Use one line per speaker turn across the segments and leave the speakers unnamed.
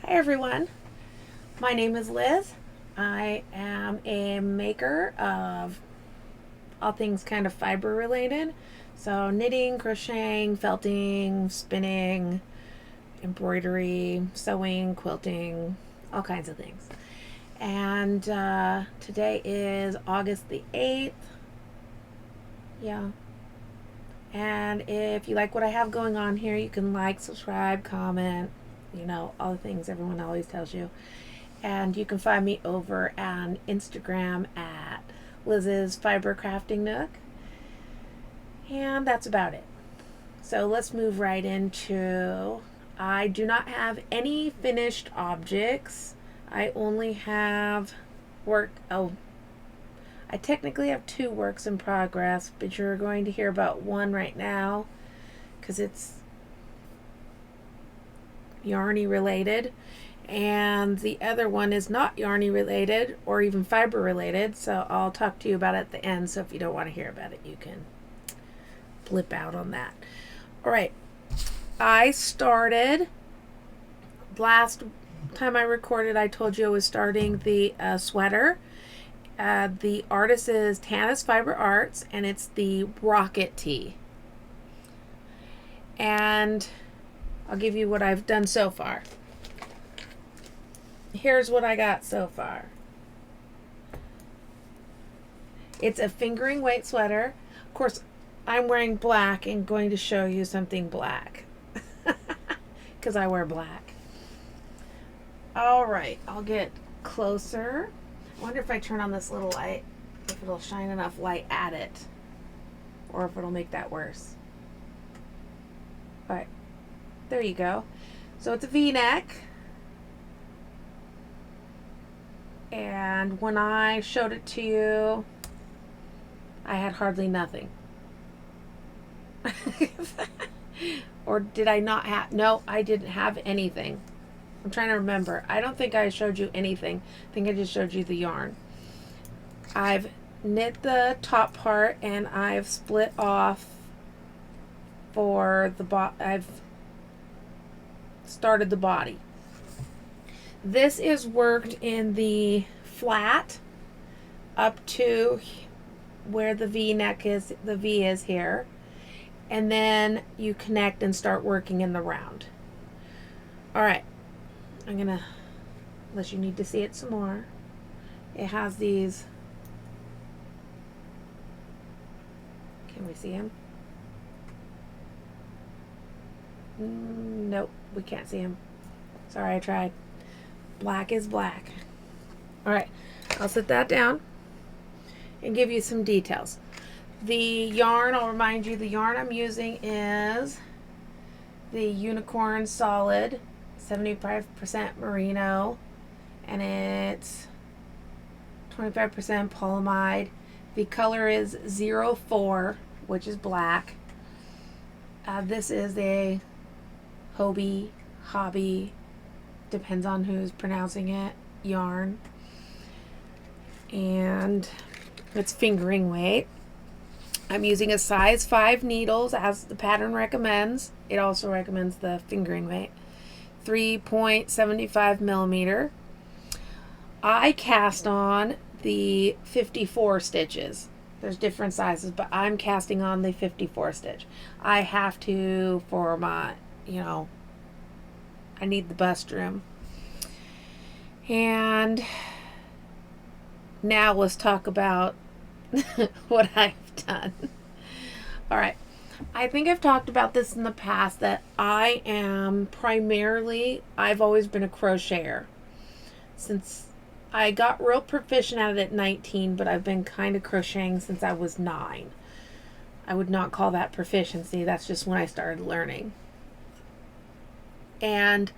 Hi everyone, my name is Liz. I am a maker of all things kind of fiber related. So knitting, crocheting, felting, spinning, embroidery, sewing, quilting, all kinds of things. And today is August the 8th. Yeah. And if you like what I have going on here, you can like, subscribe, comment, all the things everyone always tells you. And you can find me over on Instagram at Liz's Fiber Crafting Nook. And that's about it. So let's move right into, I do not have any finished objects. I only have I technically have 2 works in progress, but you're going to hear about one right now because it's yarny related, and the other one is not yarny related or even fiber related, so I'll talk to you about it at the end. So if you don't want to hear about it, you can blip out on that. All right, I started last time I recorded, I told you I was starting the sweater. The artist is Tannis Fiber Arts, and it's the Rocket Tee. And I'll give you what I've done so far. Here's what I got so far. It's a fingering weight sweater. Of course, I'm wearing black and going to show you something black because I wear black. All right, I'll get closer. I wonder if I turn on this little light, if it'll shine enough light at it, or if it'll make that worse. All right, there you go. So it's a V-neck, and when I showed it to you, I had hardly nothing. Or did I not have? No, I didn't have anything. I'm trying to remember. I don't think I showed you anything. I think I just showed you the yarn. I've knit the top part and I've split off for the I've started the body. This is worked in the flat up to where the V-neck is, the V is here. And then you connect and start working in the round. All right. I'm gonna, unless you need to see it some more, it has these, can we see him? Nope, we can't see him. Sorry, I tried. Black is black. All right, I'll set that down and give you some details. The yarn, I'll remind you, the yarn I'm using is the Unicorn Solid 75% merino, and it's 25% polyamide. The color is 04, which is black. This is a hobby, depends on who's pronouncing it, yarn, and it's fingering weight. I'm using a size 5 needles as the pattern recommends. It also recommends the fingering weight. 3.75 millimeter. I cast on the 54 stitches. There's different sizes, but I'm casting on the 54 stitch. I have to for my, I need the bust room. And now let's talk about what I've done. All right. I think I've talked about this in the past that I've always been a crocheter. Since I got real proficient at it at 19, but I've been kind of crocheting since I was 9. I would not call that proficiency. That's just when I started learning. And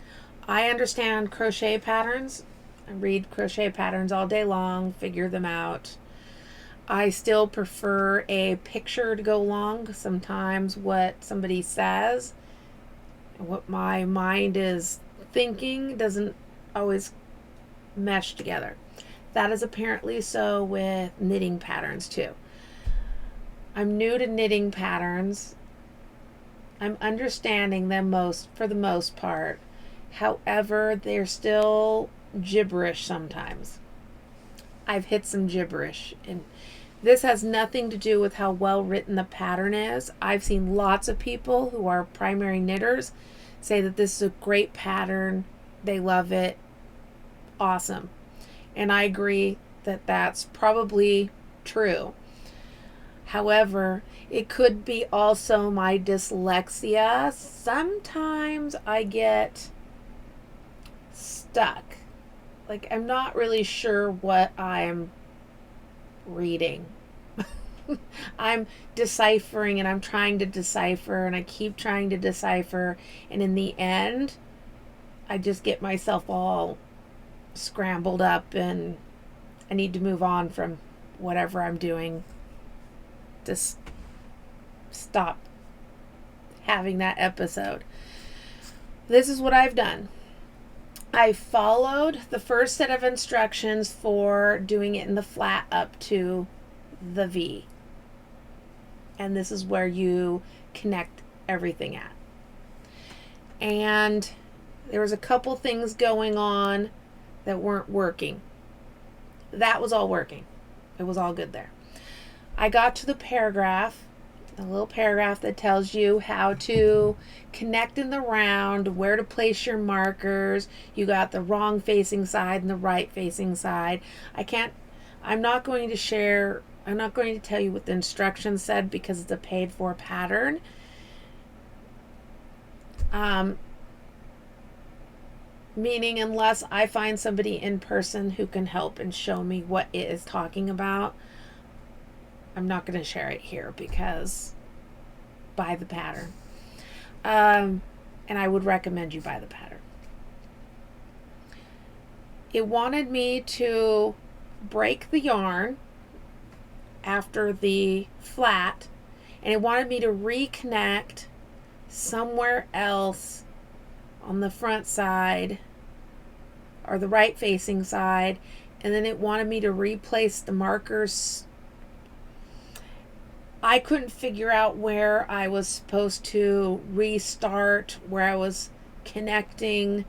I understand crochet patterns. I read crochet patterns all day long, figure them out. I still prefer a picture to go along. Sometimes what somebody says and what my mind is thinking doesn't always mesh together. That is apparently so with knitting patterns too. I'm new to knitting patterns. I'm understanding them for the most part, However, they're still gibberish sometimes. I've hit some gibberish, and this has nothing to do with how well written the pattern is. I've seen lots of people who are primary knitters say that this is a great pattern. They love it. Awesome. And I agree that that's probably true. However, it could be also my dyslexia. Sometimes I get stuck. Like, I'm not really sure what I'm reading. I'm deciphering, and I'm trying to decipher, and I keep trying to decipher, and in the end, I just get myself all scrambled up, and I need to move on from whatever I'm doing to stop having that episode. This is what I've done. I followed the first set of instructions for doing it in the flat up to the V. And this is where you connect everything at. And there was a couple things going on that weren't working. That was all working. It was all good there. I got to the paragraph, a little paragraph that tells you how to connect in the round, where to place your markers. You got the wrong facing side and the right facing side. I'm not going to tell you what the instructions said because it's a paid for pattern. Meaning, unless I find somebody in person who can help and show me what it is talking about, I'm not going to share it here because buy the pattern. And I would recommend you buy the pattern. It wanted me to break the yarn after the flat, and it wanted me to reconnect somewhere else on the front side or the right facing side, and then it wanted me to replace the markers. I couldn't figure out where I was supposed to restart, where I was connecting.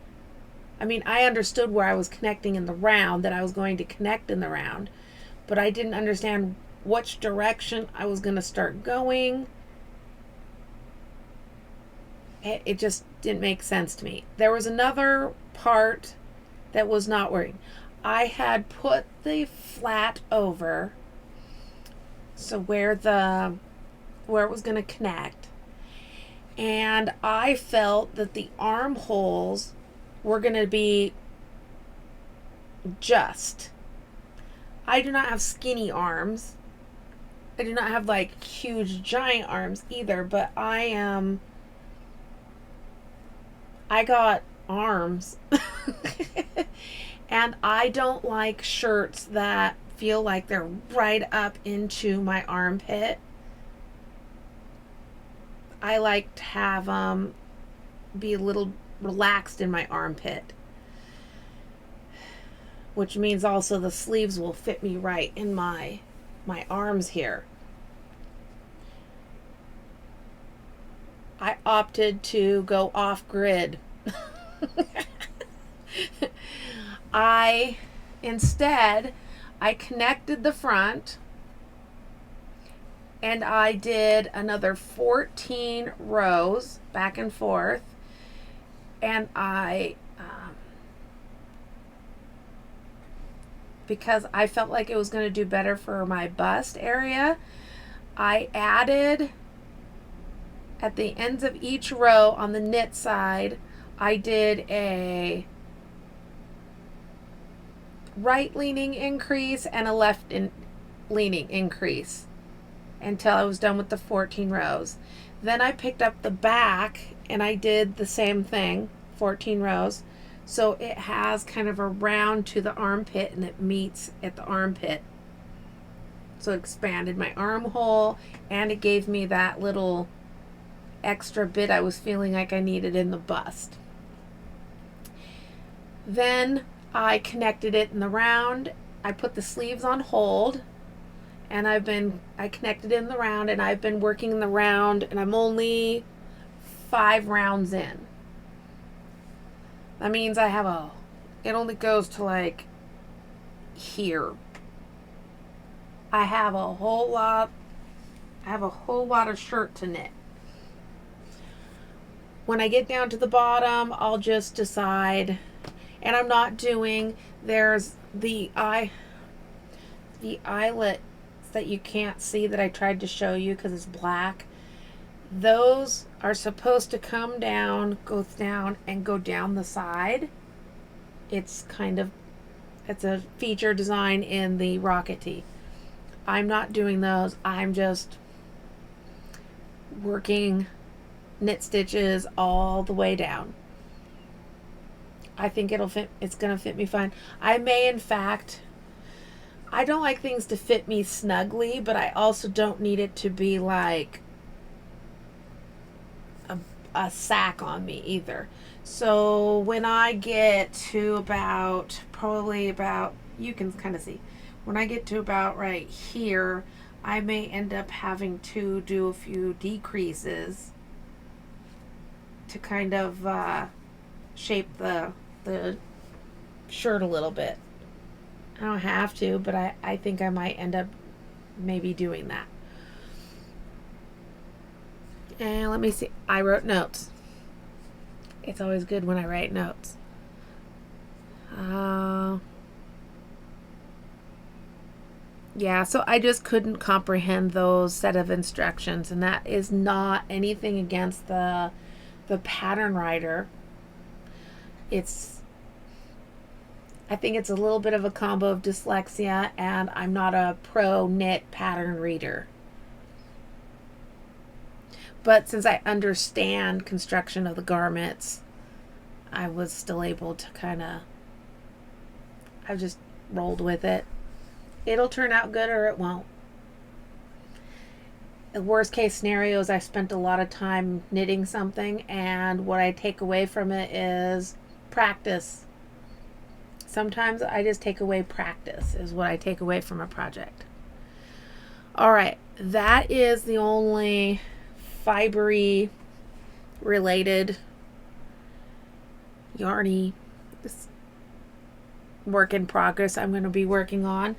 I mean, I understood where I was connecting in the round, that I was going to connect in the round, but I didn't understand which direction I was going to start going. It just didn't make sense to me. There was another part that was not working. I had put the flat over, so where it was going to connect, and I felt that the armholes were going to be just. I do not have skinny arms. I do not have like huge giant arms either, but I got arms. And I don't like shirts that feel like they're right up into my armpit. I like to have be a little relaxed in my armpit, which means also the sleeves will fit me right in my arms here. I opted to go off grid. I connected the front, and I did another 14 rows back and forth, and because I felt like it was going to do better for my bust area, I added at the ends of each row on the knit side, I did a right leaning increase and a left leaning increase until I was done with the 14 rows. Then I picked up the back and I did the same thing, 14 rows. So it has kind of a round to the armpit and it meets at the armpit. So it expanded my armhole and it gave me that little extra bit I was feeling like I needed in the bust. Then I connected it in the round. I put the sleeves on hold, and I connected it in the round, and I've been working in the round, and I'm only 5 rounds in. That means it only goes to like here. I have a whole lot of shirt to knit. When I get down to the bottom, I'll just decide, and I'm not doing, there's the eyelets that you can't see that I tried to show you because it's black. Those are supposed to come down, go down, and go down the side. It's a feature design in the Rocket Tee. I'm not doing those. I'm just working knit stitches all the way down. I think it's going to fit me fine. I may, in fact, I don't like things to fit me snugly, but I also don't need it to be like a sack on me either. So when I get to you can kind of see, when I get to about right here, I may end up having to do a few decreases to kind of shape the shirt a little bit. I don't have to, but I think I might end up maybe doing that. And let me see. I wrote notes. It's always good when I write notes. Yeah, so I just couldn't comprehend those set of instructions, and that is not anything against the pattern writer. I think it's a little bit of a combo of dyslexia, and I'm not a pro knit pattern reader. But since I understand construction of the garments, I was still able to I just rolled with it. It'll turn out good or it won't. The worst case scenario is I spent a lot of time knitting something, and what I take away from it is practice. Sometimes I just take away practice is what I take away from a project. All right, that is the only fibery related yarny work in progress I'm going to be working on.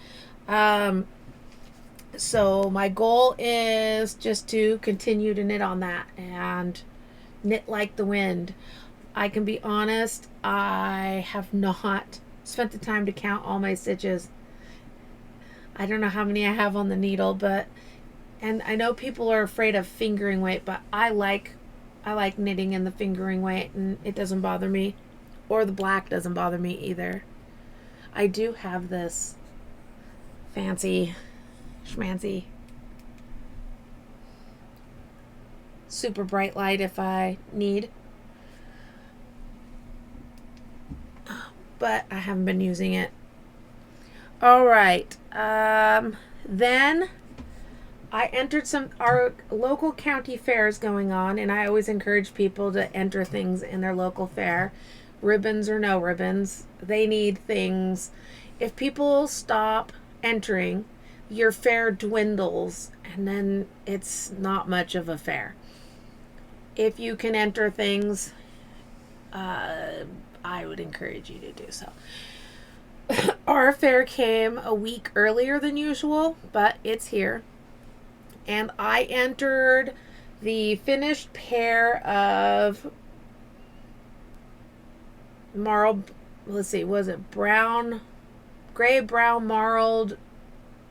So my goal is just to continue to knit on that and knit like the wind. I can be honest, I have not spent the time to count all my stitches. I don't know how many I have on the needle, and I know people are afraid of fingering weight, but I like knitting in the fingering weight, and it doesn't bother me, or the black doesn't bother me either. I do have this fancy schmancy super bright light if I need, but I haven't been using it. All right, then I entered our local county fairs going on, and I always encourage people to enter things in their local fair, ribbons or no ribbons. They need things. If people stop entering, your fair dwindles, and then it's not much of a fair. If you can enter things, I would encourage you to do so. Our fair came a week earlier than usual, but it's here. And I entered the finished pair of gray brown marled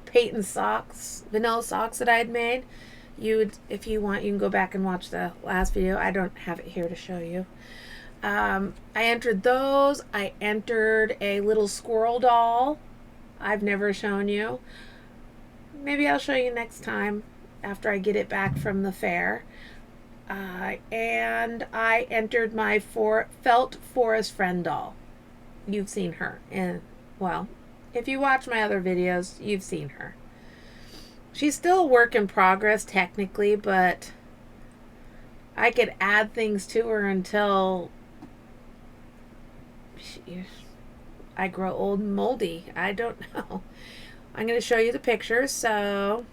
patent socks, vanilla socks that I had made. If you want, you can go back and watch the last video. I don't have it here to show you. I entered those. I entered a little squirrel doll I've never shown you. Maybe I'll show you next time after I get it back from the fair. And I entered my felt forest friend doll. You've seen her. And, well, if you watch my other videos, you've seen her. She's still a work in progress technically, but I could add things to her until I grow old and moldy. I don't know. I'm going to show you the pictures. So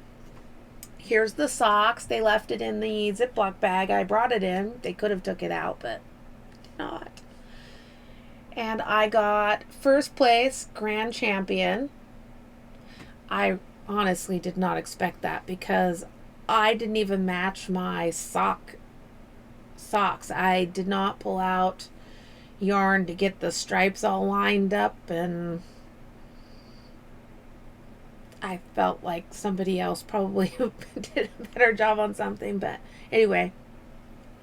here's the socks. They left it in the Ziploc bag I brought it in. They could have took it out, but did not. And I got first place, grand champion. I honestly did not expect that because I didn't even match my socks. I did not pull out yarn to get the stripes all lined up, and I felt like somebody else probably did a better job on something. But anyway,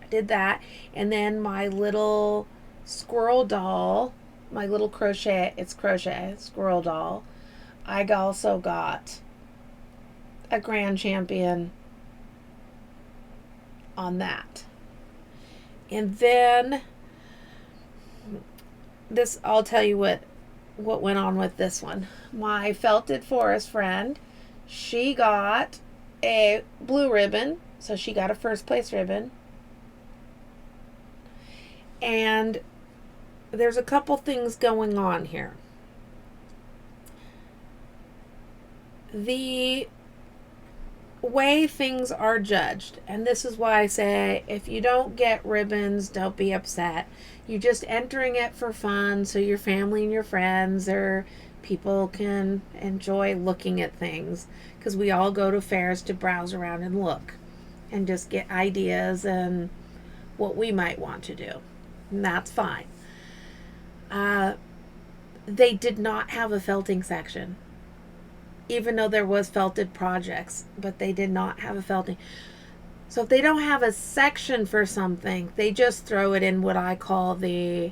I did that. And then my little squirrel doll, my little crochet squirrel doll, I also got a grand champion on that. And then this, I'll tell you what went on with this one. My felted forest friend, she got a blue ribbon, so she got a first place ribbon. And there's a couple things going on here. The way things are judged, and this is why I say if you don't get ribbons, don't be upset. You're just entering it for fun so your family and your friends or people can enjoy looking at things, because we all go to fairs to browse around and look and just get ideas and what we might want to do, and that's fine. They did not have a felting section, even though there was felted projects, but they did not have a felting. So if they don't have a section for something, they just throw it in what I call the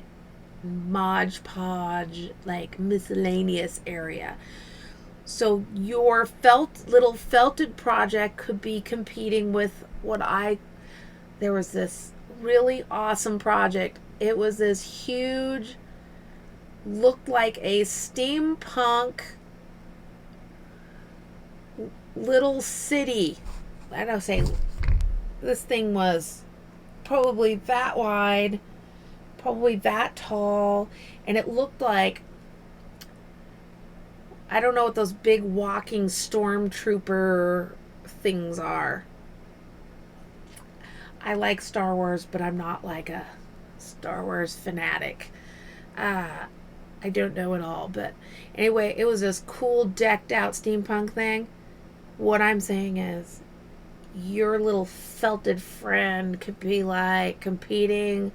Mod Podge, like miscellaneous area. So your little felted project could be competing with there was this really awesome project. It was this huge, looked like a steampunk little city. I don't say, this thing was probably that wide, probably that tall, and it looked like, I don't know what those big walking stormtrooper things are. I like Star Wars, but I'm not like a Star Wars fanatic. I don't know it all, but anyway, it was this cool decked out steampunk thing. What I'm saying is, your little felted friend could be like competing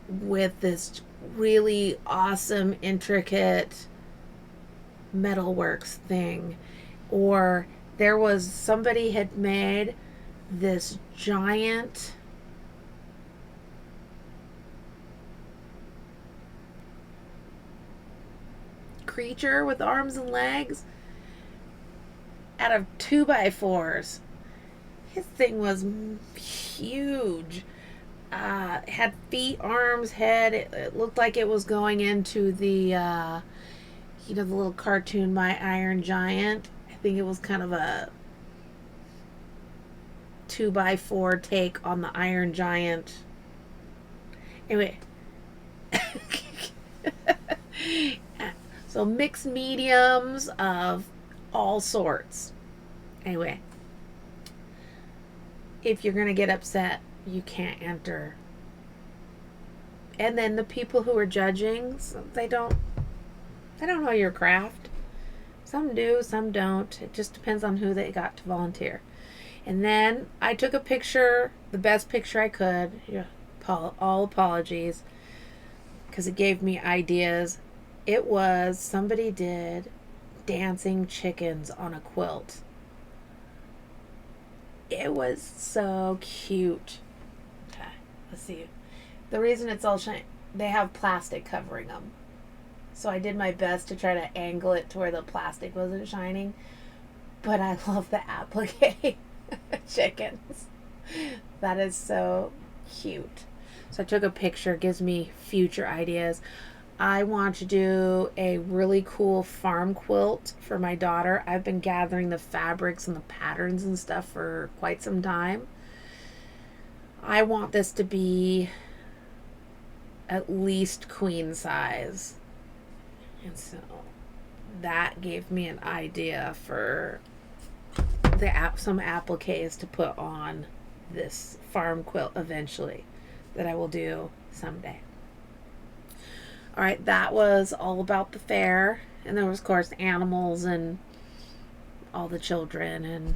with this really awesome, intricate metalworks thing. Or somebody had made this giant creature with arms and legs out of 2x4s. His thing was huge. It had feet, arms, head. It looked like it was going into the the little cartoon My Iron Giant. I think it was kind of a 2x4 take on the Iron Giant. Anyway. So mixed mediums of all sorts. Anyway, if you're going to get upset, you can't enter. And then the people who are judging, they don't know your craft. Some do, some don't. It just depends on who they got to volunteer. And then I took a picture, the best picture I could. Yeah, all apologies, because it gave me ideas. It was, somebody did dancing chickens on a quilt. It was so cute. Okay, let's see. The reason it's all shiny, they have plastic covering them. So I did my best to try to angle it to where the plastic wasn't shining. But I love the applique chickens. That is so cute. So I took a picture, gives me future ideas. I want to do a really cool farm quilt for my daughter. I've been gathering the fabrics and the patterns and stuff for quite some time. I want this to be at least queen size. And so that gave me an idea for some appliques to put on this farm quilt eventually, that I will do someday. All right, that was all about the fair. And there was, of course, animals and all the children and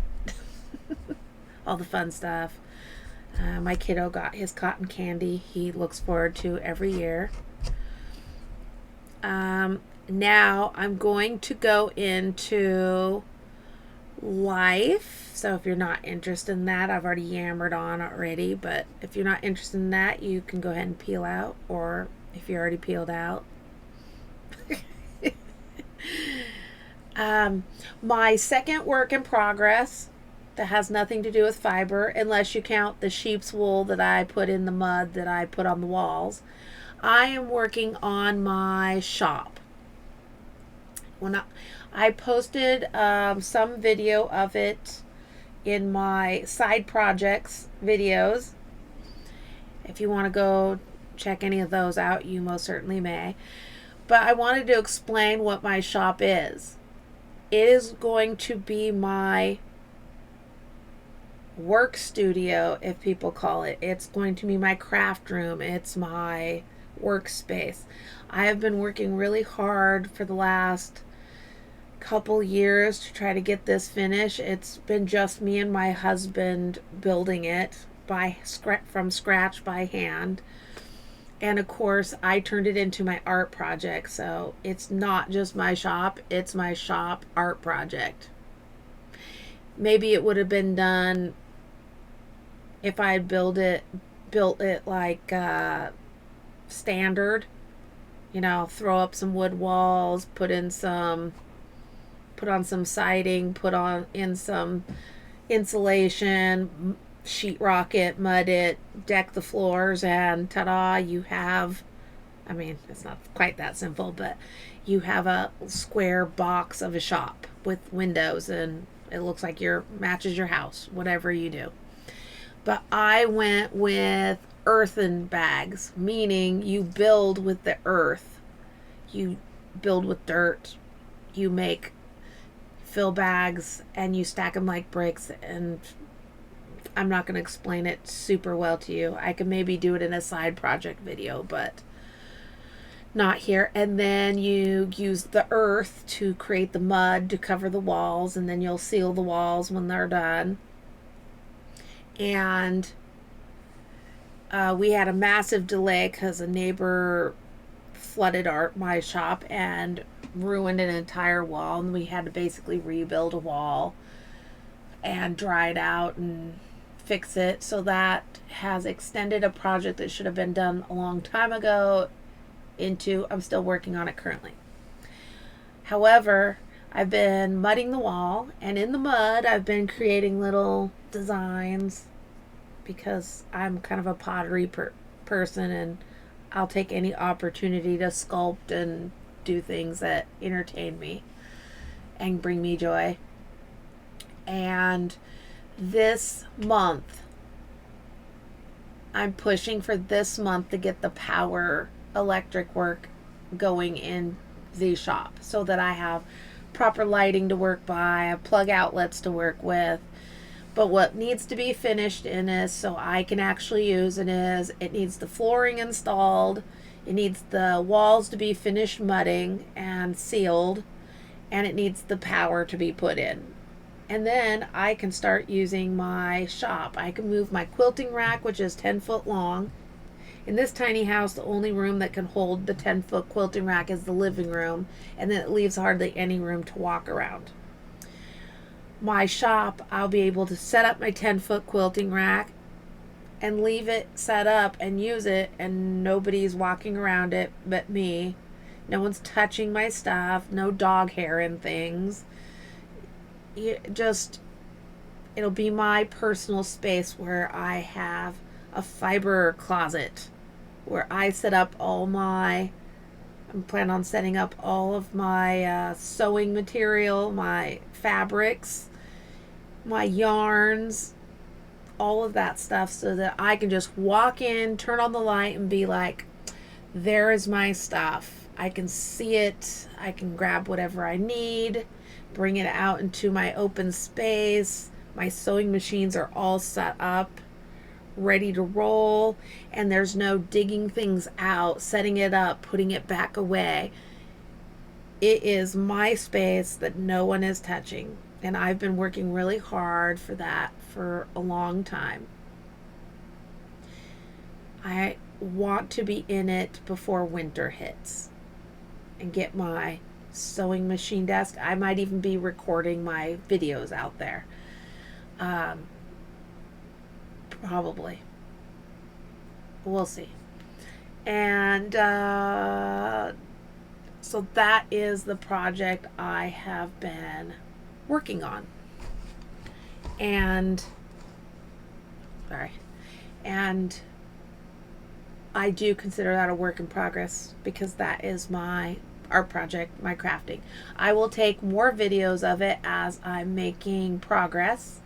all the fun stuff. My kiddo got his cotton candy he looks forward to every year. Now I'm going to go into life. So if you're not interested in that, I've already yammered on already, but if you're not interested in that, you can go ahead and peel out, or if you're already peeled out. My second work in progress that has nothing to do with fiber, unless you count the sheep's wool that I put in the mud that I put on the walls. I am working on my shop. When I posted some video of it in my side projects videos. If you want to go check any of those out, you most certainly may. But I wanted to explain what my shop is. It is going to be my work studio, if people call it. It's going to be my craft room. It's my workspace. I have been working really hard for the last couple years to try to get this finished. It's been just me and my husband building it from scratch by hand. And of course, I turned it into my art project. So it's not just my shop, it's my shop art project. Maybe it would have been done if I had built it like standard, throw up some wood walls, put on some siding, put on in some insulation, sheetrock it, mud it, deck the floors, and ta-da, you have, it's not quite that simple, but you have a square box of a shop with windows, and it looks like matches your house, whatever you do. But I went with earthen bags, meaning you build with the earth. You build with dirt. You make fill bags and you stack them like bricks, and I'm not going to explain it super well to you. I could maybe do it in a side project video, but not here. And then you use the earth to create the mud to cover the walls, and then you'll seal the walls when they're done. And we had a massive delay because a neighbor flooded my shop and ruined an entire wall, and we had to basically rebuild a wall and dry it out and fix it. So that has extended a project that should have been done a long time ago into, I'm still working on it currently. However, I've been mudding the wall, and in the mud I've been creating little designs because I'm kind of a pottery person, and I'll take any opportunity to sculpt and do things that entertain me and bring me joy. And this month, I'm pushing for this month to get the power electric work going in the shop so that I have proper lighting to work by, plug outlets to work with. But what needs to be finished in this so I can actually use it is, it needs the flooring installed, it needs the walls to be finished mudding and sealed, and it needs the power to be put in. And then I can start using my shop. I can move my quilting rack, which is 10 foot long. In this tiny house, the only room that can hold the 10-foot quilting rack is the living room, and then it leaves hardly any room to walk around. My shop, I'll be able to set up my 10-foot quilting rack and leave it set up and use it, and nobody's walking around it but me. No one's touching my stuff, no dog hair and things. It'll be my personal space where I have a fiber closet where I set up I'm planning on setting up all of my sewing material, my fabrics, my yarns, all of that stuff, so that I can just walk in, turn on the light, and be like, there is my stuff. I can see it. I can grab whatever I need, bring it out into my open space. My sewing machines are all set up, ready to roll, and there's no digging things out, setting it up, putting it back away. It is my space that no one is touching, and I've been working really hard for that for a long time. I want to be in it before winter hits and get my sewing machine desk. I might even be recording my videos out there. Probably. We'll see. And so that is the project I have been working on. And I do consider that a work in progress because that is my art project, my crafting. I will take more videos of it as I'm making progress,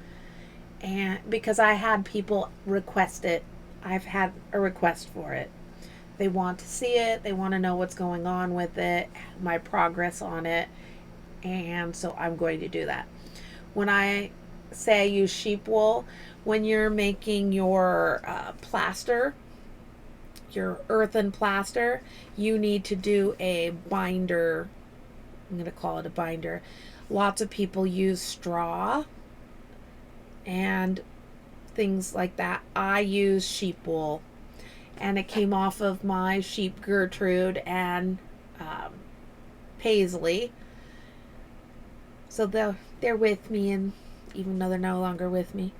and because I had people request it. I've had a request for it. They want to see it, they want to know what's going on with it, my progress on it, and so I'm going to do that. When I say I use sheep wool, when you're making your plaster, your earthen plaster, you need to do a binder. I'm going to call it a binder. Lots of people use straw and things like that. I use sheep wool, and it came off of my sheep Gertrude and Paisley. So they're with me, and even though they're no longer with me,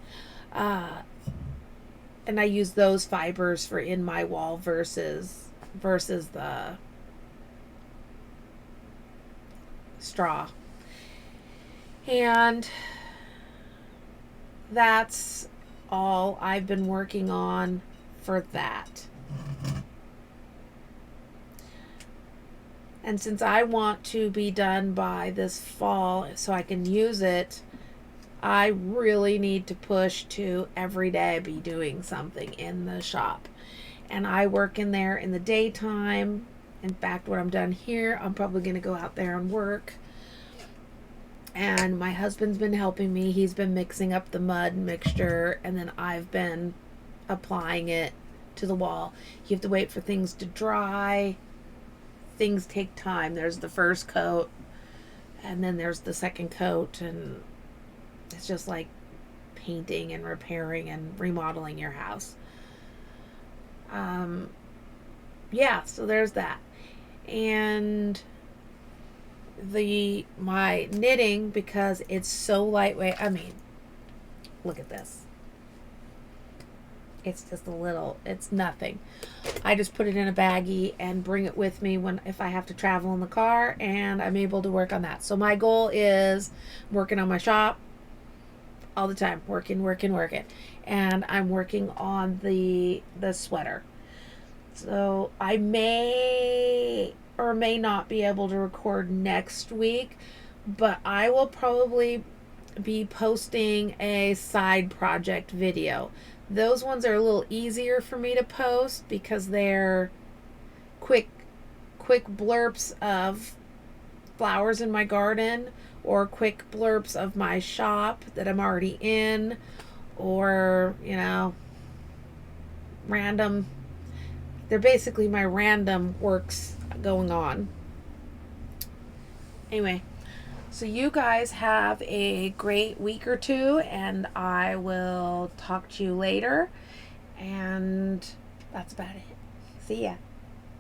and I use those fibers for in my wall versus the straw. And that's all I've been working on for that. And since I want to be done by this fall so I can use it, I really need to push to every day be doing something in the shop. And I work in there in the daytime. In fact, when I'm done here, I'm probably going to go out there and work. And my husband's been helping me. He's been mixing up the mud mixture, and then I've been applying it to the wall. You have to wait for things to dry. Things take time. There's the first coat, and then there's the second coat, and it's just like painting and repairing and remodeling your house. Yeah, so there's that. And my knitting, because it's so lightweight. I mean, look at this. It's just it's nothing. I just put it in a baggie and bring it with me if I have to travel in the car, and I'm able to work on that. So my goal is working on my shop all the time, working. And I'm working on the sweater. So I may or may not be able to record next week, but I will probably be posting a side project video. Those ones are a little easier for me to post because they're quick blurps of flowers in my garden, or quick blurps of my shop that I'm already in, or random. They're basically my random works going on. Anyway, so you guys have a great week or two, and I will talk to you later. And that's about it. See ya.